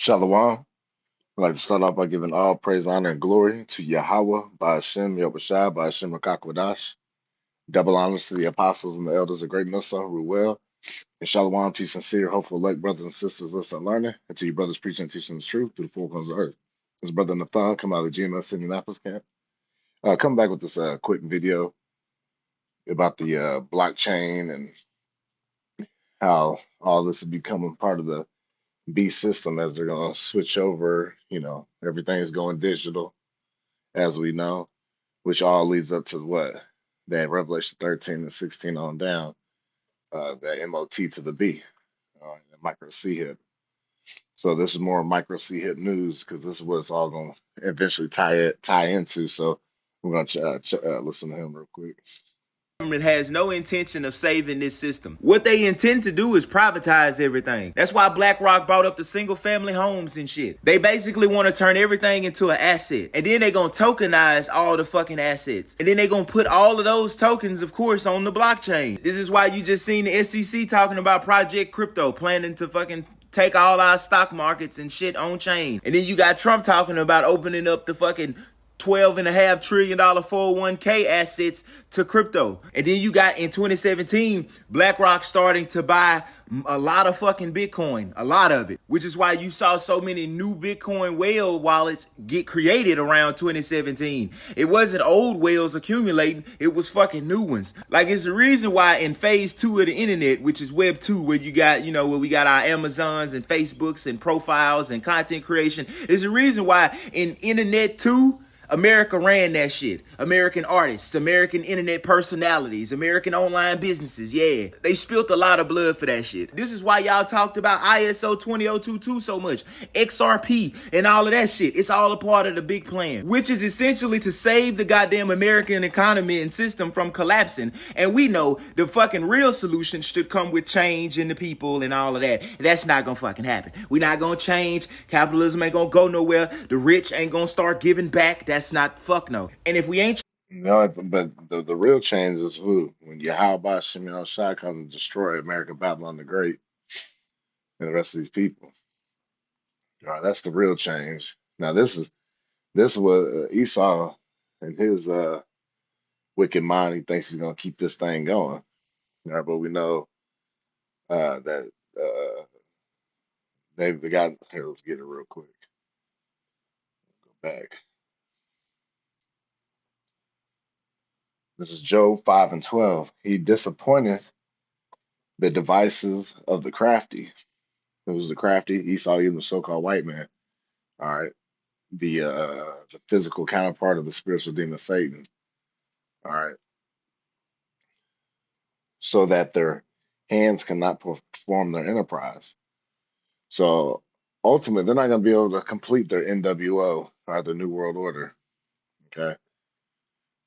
Shalom. I'd like to start off by giving all praise, honor, and glory to Yahweh, by Hashem, Yahushua, by Hashem, Rakakwadash. Double honors to the apostles and the elders of Great Nusra, Ruel, and Shalom to you sincere, hopeful, elect brothers and sisters, listening and learning, and to you brothers preaching and teaching the truth through the four corners of the earth. This brother Nathan, come out of the GMS Indianapolis camp. Come back with this quick video about the blockchain and how all this is becoming part of the B system as they're going to switch over. Everything's going digital, as we know, which all leads up to what? That Revelation 13 and 16 on down, that MOT to the B, the micro C hit. So this is more micro C hit news because this is what it's all going to eventually tie into. So we're going to listen to him real quick. Government has no intention of saving this system. What they intend to do is privatize everything. That's why BlackRock brought up the single family homes and shit. They basically want to turn everything into an asset. And then they're going to tokenize all the fucking assets. And then they're going to put all of those tokens, of course, on the blockchain. This is why you just seen the SEC talking about Project Crypto, planning to fucking take all our stock markets and shit on chain. And then you got Trump talking about opening up the fucking $12.5 trillion 401k assets to crypto. And then you got in 2017, BlackRock starting to buy a lot of fucking Bitcoin, a lot of it, which is why you saw so many new Bitcoin whale wallets get created around 2017. It wasn't old whales accumulating, it was fucking new ones. Like, it's the reason why in phase 2 of the internet, which is web 2, where you got, where we got our Amazons and Facebooks and profiles and content creation, is the reason why in internet 2, America ran that shit. American artists, American internet personalities, American online businesses. Yeah, they spilled a lot of blood for that shit. This is why y'all talked about ISO 20022 so much, XRP and all of that shit. It's all a part of the big plan, which is essentially to save the goddamn American economy and system from collapsing. And we know the fucking real solution should come with change in the people and all of that. That's not gonna fucking happen. We're not gonna change. Capitalism ain't gonna go nowhere. The rich ain't gonna start giving back. That's not, fuck no. And if we ain't No, but the real change is who? When Yahweh Shimon Shai comes and destroy America, Babylon the Great, and the rest of these people. All right, that's the real change. Now this is what Esau and his wicked mind. He thinks he's gonna keep this thing going. All right, but we know that they got here. Let's get it real quick. Go back. This is Job 5:12. He disappointeth the devices of the crafty. Who's the crafty? Esau, even the so-called white man. All right, the physical counterpart of the spiritual demon Satan. All right, so that their hands cannot perform their enterprise. So ultimately, they're not going to be able to complete their NWO or the New World Order. Okay,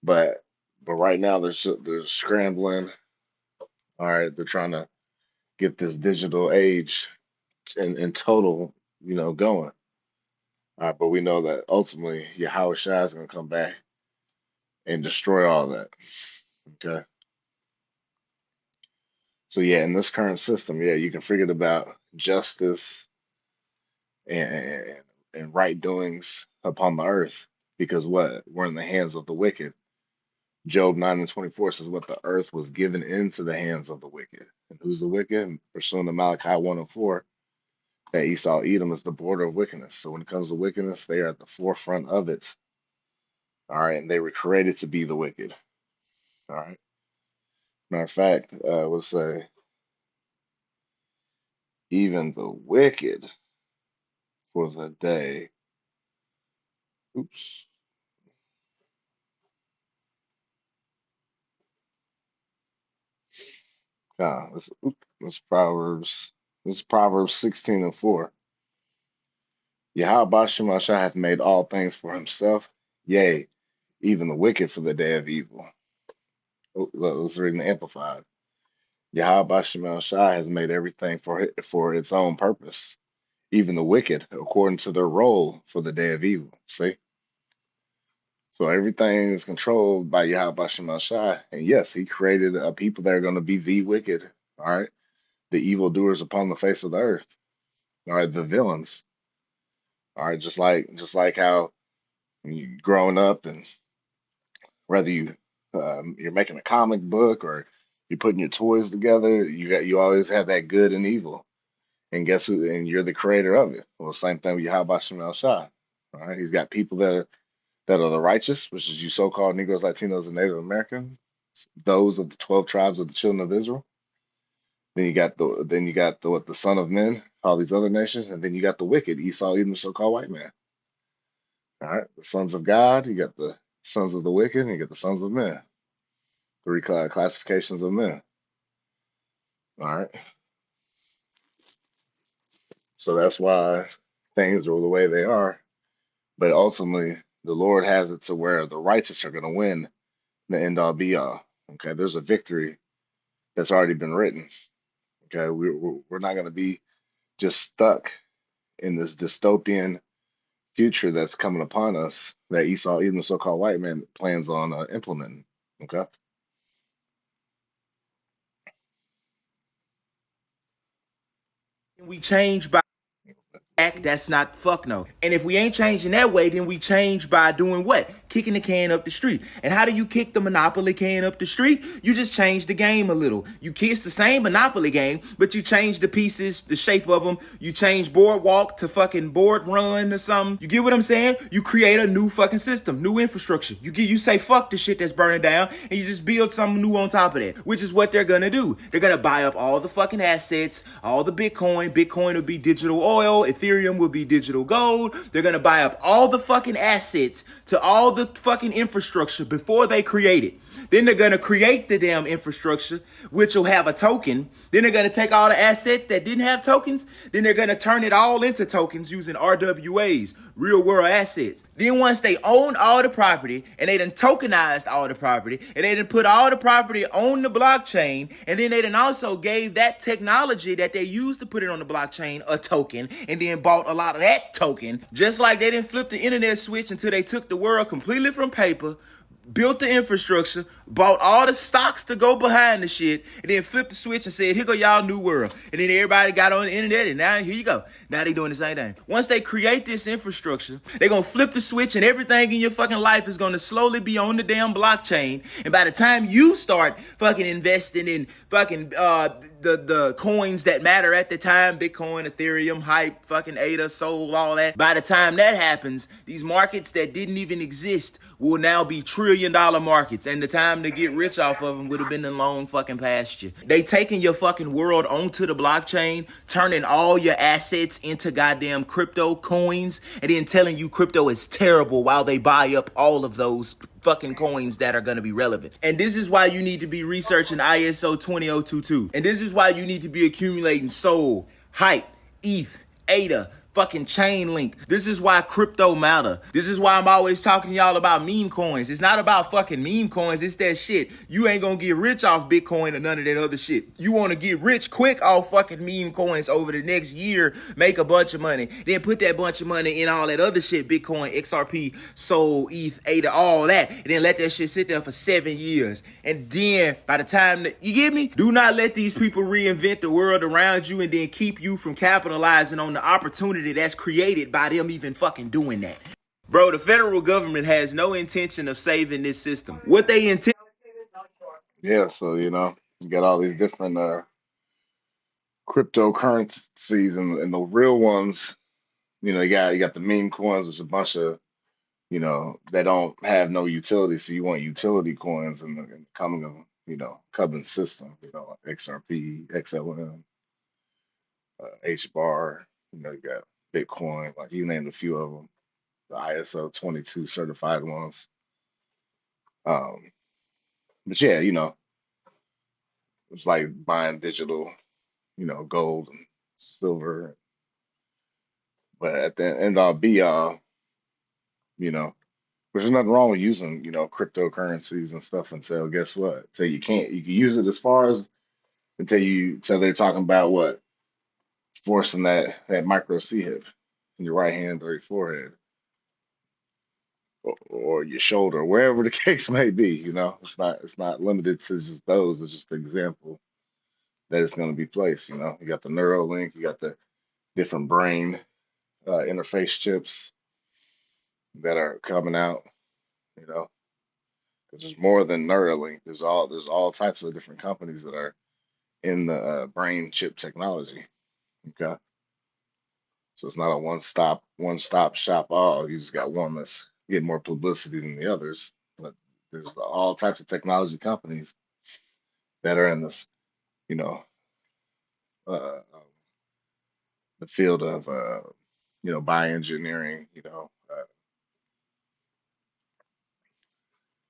but right now they're scrambling. All right, they're trying to get this digital age in total, going. All right, but we know that ultimately Yahweh Shai is going to come back and destroy all that. Okay. So yeah, in this current system, yeah, you can forget about justice and right doings upon the earth because what? We're in the hands of the wicked. Job 9:24 says what the earth was given into the hands of the wicked. And who's the wicked? Pursuing the Malachi 1:4, that Esau Edom is the border of wickedness. So when it comes to wickedness, they are at the forefront of it. All right, and they were created to be the wicked. All right. Matter of fact, we'll say even the wicked for the day. Oops. This Proverbs. This is Proverbs 16:4. Yahweh Bashem Shai hath made all things for himself, yea, even the wicked for the day of evil. Let's read in the Amplified. Yahweh Bashem Shai has made everything for its own purpose, even the wicked according to their role for the day of evil. See? So everything is controlled by Yahweh Bashem Shai. And yes, he created a people that are going to be the wicked, all right? The evildoers upon the face of the earth, all right? The villains. All right, just like how you growing up, and whether you're making a comic book or you're putting your toys together, you always have that good and evil. And guess who? And you're the creator of it. Well, same thing with Yahweh Shem Shai. All right, he's got people that are the righteous, which is you so-called Negroes, Latinos, and Native Americans, those of the 12 tribes of the children of Israel. Then you got the what the son of men, all these other nations, and then you got the wicked, Esau, even the so-called white man. All right, the sons of God, you got the sons of the wicked, and you got the sons of men. Three classifications of men. All right, so that's why things are the way they are. But ultimately, the Lord has it to where the righteous are going to win the end all be all. Okay, there's a victory that's already been written. Okay, we're not going to be just stuck in this dystopian future that's coming upon us that Esau, even the so-called white man, plans on implementing. Okay. We change by act, that's not fuck no. And if we ain't changing that way, then we change by doing what? Kicking the can up the street. And how do you kick the Monopoly can up the street? You just change the game a little. It's the same Monopoly game, but you change the pieces, the shape of them. You change boardwalk to fucking board run or something. You get what I'm saying? You create a new fucking system, new infrastructure. You say fuck the shit that's burning down, and you just build something new on top of that, which is what they're gonna do. They're gonna buy up all the fucking assets, all the Bitcoin. Bitcoin will be digital oil. Ethereum will be digital gold. They're gonna buy up all the fucking assets to all the fucking infrastructure before they create it. Then they're gonna create the damn infrastructure, which will have a token. Then they're gonna take all the assets that didn't have tokens. Then they're gonna turn it all into tokens using RWAs, real world assets. Then once they own all the property and they done tokenized all the property and they done put all the property on the blockchain, and then they done also gave that technology that they used to put it on the blockchain a token, and then bought a lot of that token, just like they didn't flip the internet switch until they took the world completely from paper, built the infrastructure, bought all the stocks to go behind the shit, and then flipped the switch and said, here go y'all new world. And then everybody got on the internet, and now here you go. Now they doing the same thing. Once they create this infrastructure, they gonna flip the switch, and everything in your fucking life is gonna slowly be on the damn blockchain. And by the time you start fucking investing in fucking the coins that matter at the time, Bitcoin, Ethereum, Hype, fucking ADA, Sol, all that, by the time that happens, these markets that didn't even exist will now be trillion-dollar markets, and the time to get rich off of them would have been in long fucking past you. They taking your fucking world onto the blockchain, turning all your assets into goddamn crypto coins, and then telling you crypto is terrible while they buy up all of those fucking coins that are going to be relevant. And this is why you need to be researching ISO 20022. And this is why you need to be accumulating Sol, Hype, ETH, ADA, fucking chain link. This is why crypto matter. This is why I'm always talking to y'all about meme coins. It's not about fucking meme coins. It's that shit. You ain't gonna get rich off Bitcoin or none of that other shit. You want to get rich quick off fucking meme coins over the next year, make a bunch of money, then put that bunch of money in all that other shit, Bitcoin, XRP, Sol, ETH, ADA, all that, and then let that shit sit there for 7 years. And then by the time that, you get me? Do not let these people reinvent the world around you and then keep you from capitalizing on the opportunity that's created by them even fucking doing that. Bro, the federal government has no intention of saving this system. What they intend. Yeah. So you got all these different cryptocurrencies, and the real ones. You got the meme coins, which is a bunch of they don't have no utility. So you want utility coins in the coming of coming system. XRP, XLM, H bar. You got Bitcoin. Like you named a few of them. The ISO 22 certified ones. Um, but yeah, it's like buying digital, gold and silver. But at the end all be all, you know, there's nothing wrong with using, cryptocurrencies and stuff until guess what? Until you can't. You can use it as far as until they're talking about what? Forcing that micro C hip in your right hand or your forehead or your shoulder, wherever the case may be, it's not limited to just those. It's just an example that it's going to be placed. You got the Neuralink, you got the different brain interface chips that are coming out. You know, 'cause there's more than Neuralink. There's all types of different companies that are in the brain chip technology. Okay, so it's not a one stop shop. Oh, you just got one that's getting more publicity than the others. But there's all types of technology companies that are in this, you know, the field of bioengineering.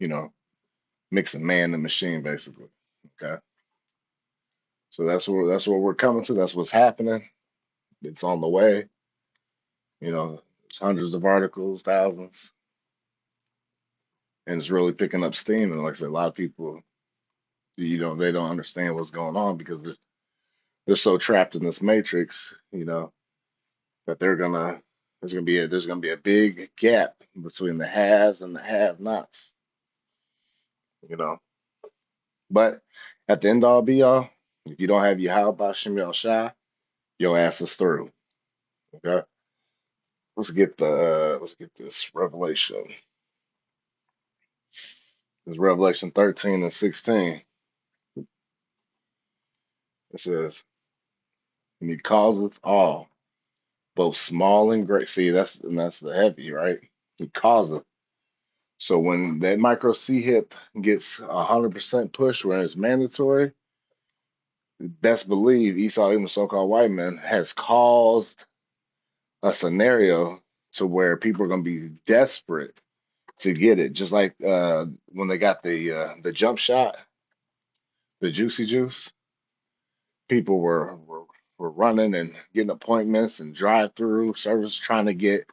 You know, mixing man and machine basically. Okay, so that's where we're coming to. That's what's happening. It's on the way. There's hundreds of articles, thousands, and it's really picking up steam. And like I said, a lot of people, they don't understand what's going on because they're so trapped in this matrix, that there's gonna be a big gap between the haves and the have-nots, you know. But at the end all be all, if you don't have your how about Shimmy Shai, your ass is through. Okay. Let's get this Revelation. This Revelation 13 and 16. It says, and he causeth all, both small and great. See, that's the heavy, right? He causeth. So when that micro C hip gets 100% push where it's mandatory, best believe Esau, even the so-called white man, has caused a scenario to where people are going to be desperate to get it. Just like when they got the jump shot, the juicy juice, people were running and getting appointments and drive-through service trying to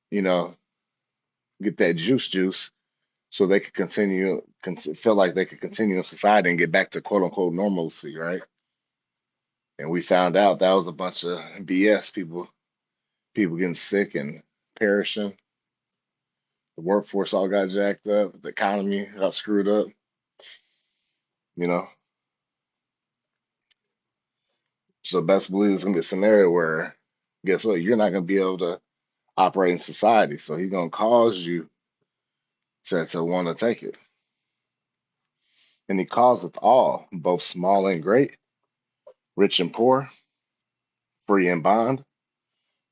you know, get that juice so they could feel like they could continue in society and get back to quote unquote normalcy, right? And we found out that was a bunch of BS. People getting sick and perishing. The workforce all got jacked up. The economy got screwed up. You know, so best believe it's gonna be a scenario where, guess what? You're not gonna be able to operate in society. So he's gonna cause you to want to take it. And he causeth all, both small and great, rich and poor, free and bond,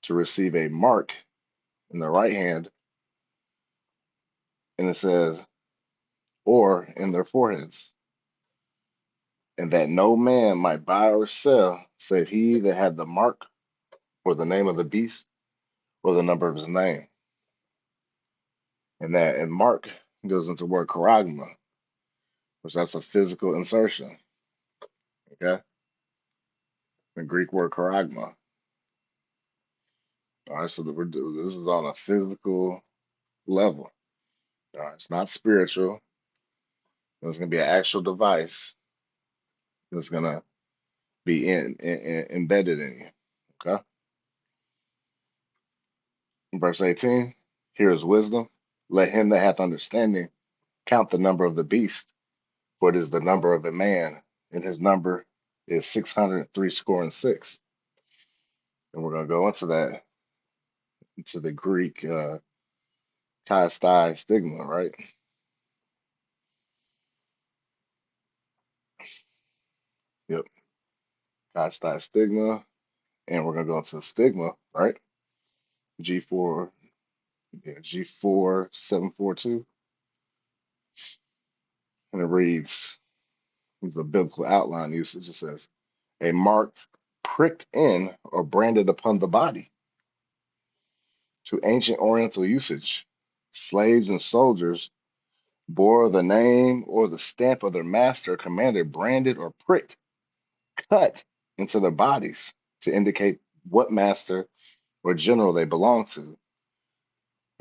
to receive a mark in the right hand, and it says, or in their foreheads, and that no man might buy or sell save he that had the mark or the name of the beast or the number of his name. And mark goes into the word charagma, which that's a physical insertion. Okay, the Greek word charagma. All right, so this is on a physical level. All right, it's not spiritual. There's going to be an actual device that's going to be embedded in you. Okay. Verse 18, here is wisdom. Let him that hath understanding count the number of the beast, for it is the number of a man, and his number is 603 score and six. And we're going to go into that, into the Greek chi stigma, right? Yep, chi stigma. And we're going to go into the stigma, right? G4, yeah, G4742. And it reads, it's a biblical outline usage. It says, a mark pricked in or branded upon the body. To ancient Oriental usage, slaves and soldiers bore the name or the stamp of their master or commander branded or pricked, cut into their bodies to indicate what master or general they belonged to.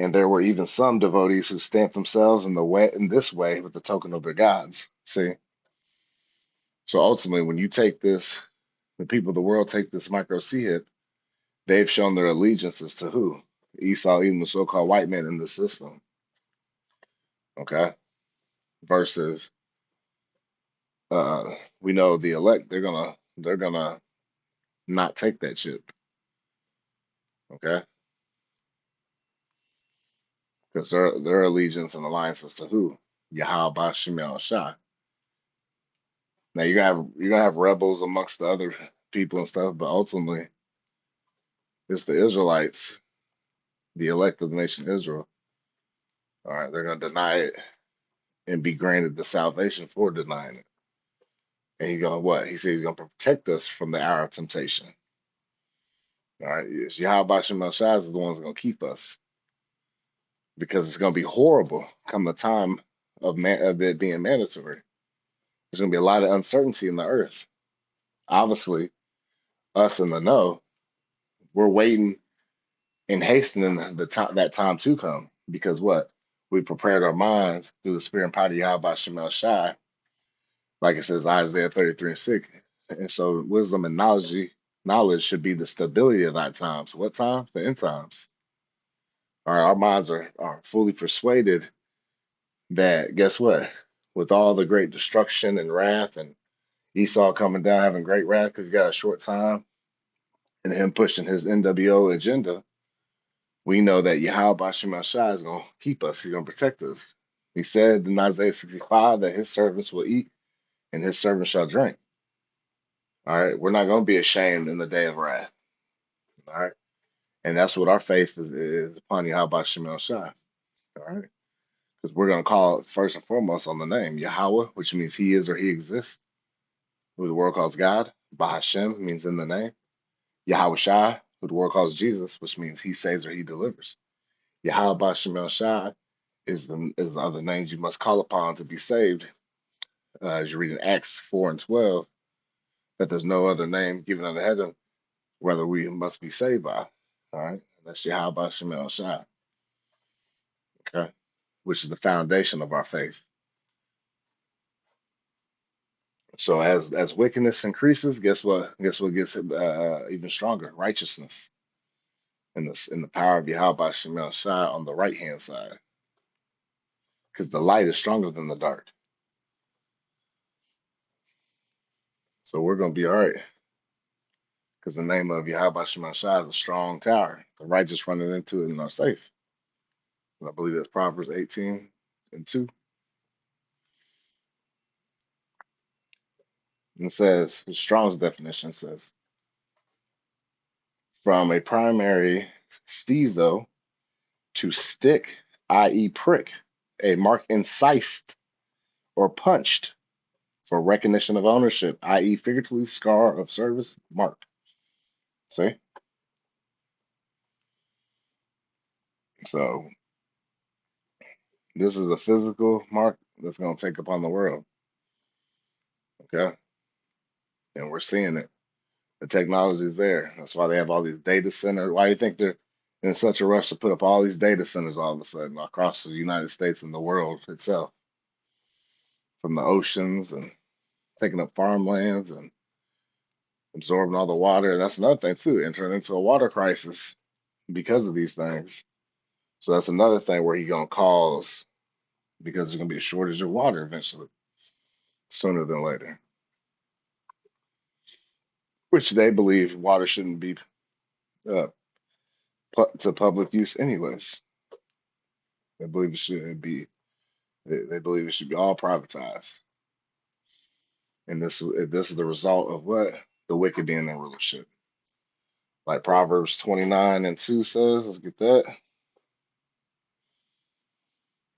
And there were even some devotees who stamped themselves in this way with the token of their gods. See, so ultimately, when you take this, the people of the world take this micro C hip, they've shown their allegiances to who? Esau, even the so-called white man in the system. Okay, versus we know the elect, they're gonna not take that chip. Okay, because their allegiance and alliances to who? Yahweh Bashim Shai. Now you're gonna have rebels amongst the other people and stuff, but ultimately it's the Israelites, the elect of the nation of Israel. All right, they're gonna deny it and be granted the salvation for denying it. And he's gonna what? He says he's gonna protect us from the hour of temptation. All right, yes, Yahweh Bashim Shai is the one's gonna keep us because it's gonna be horrible come the time of it being mandatory. There's gonna be a lot of uncertainty in the earth. Obviously, us in the know, we're waiting and hastening the time that time to come because what? We prepared our minds through the spirit and power of Yahweh Shemel Shai, like it says Isaiah 33:6. And so wisdom and knowledge should be the stability of that times. What time? The end times. All right, our minds are fully persuaded that guess what? With all the great destruction and wrath and Esau coming down having great wrath because he got a short time and him pushing his NWO agenda, we know that Yahweh Bashim Shai is going to keep us. He's going to protect us. He said in Isaiah 65 that his servants will eat and his servants shall drink. All right. We're not going to be ashamed in the day of wrath. All right. And that's what our faith is upon Yahweh Bashim Shai. All right. Because we're going to call it first and foremost on the name Yahweh, which means he is or he exists, who the world calls God. Bahashem means in the name. Yahweh Shai, who the world calls Jesus, which means he saves or he delivers. Yahweh Bashim Shai is the other names you must call upon to be saved. As you read in Acts 4 and 12, that there's no other name given under heaven whether we must be saved by. All right. That's Yahweh Shemel Shai. Okay. Which is the foundation of our faith. So as wickedness increases, guess what? Guess what gets even stronger? Righteousness in the power of Yahweh Shemel Shai on the right hand side. Because the light is stronger than the dark. So we're gonna be all right. Because the name of Yahweh Shema Shai is a strong tower. The righteous running into it and are safe. And I believe that's Proverbs 18 and 2. And it says, the Strong's definition says, from a primary stezo to stick, i.e., prick, a mark incised or punched for recognition of ownership, i.e., figuratively scar of service mark. See? So this is a physical mark that's going to take upon the world. Okay? And we're seeing it. The technology is there. That's why they have all these data centers. Why do you think they're in such a rush to put up all these data centers all of a sudden across the United States and the world itself, from the oceans and taking up farmlands and absorbing all the water? That's another thing too, entering into a water crisis because of these things. So that's another thing where you're gonna cause because there's gonna be a shortage of water eventually, sooner than later. Which they believe water shouldn't be uh, to public use anyways. They believe it should be they believe it should be all privatized. And this is the result of what? The wicked being in rulership. Like Proverbs 29 and 2 says, let's get that.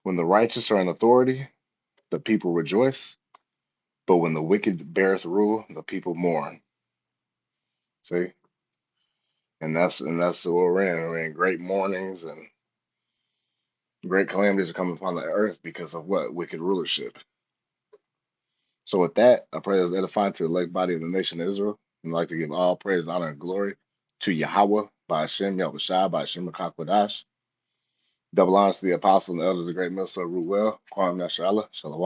When the righteous are in authority, the people rejoice. But when the wicked beareth rule, the people mourn. See? And that's what we're in. We're in great mournings and great calamities are coming upon the earth because of what? Wicked rulership. So with that, I pray that's edifying to the elect body of the nation of Israel. And I'd like to give all praise, honor, and glory to Yahweh by Hashem, Yahweh Shai, by Hashem Rakakwadash. Double honors to the apostles and the elders of the great Millstone Root Well. Kwam Nasharala. Shalom.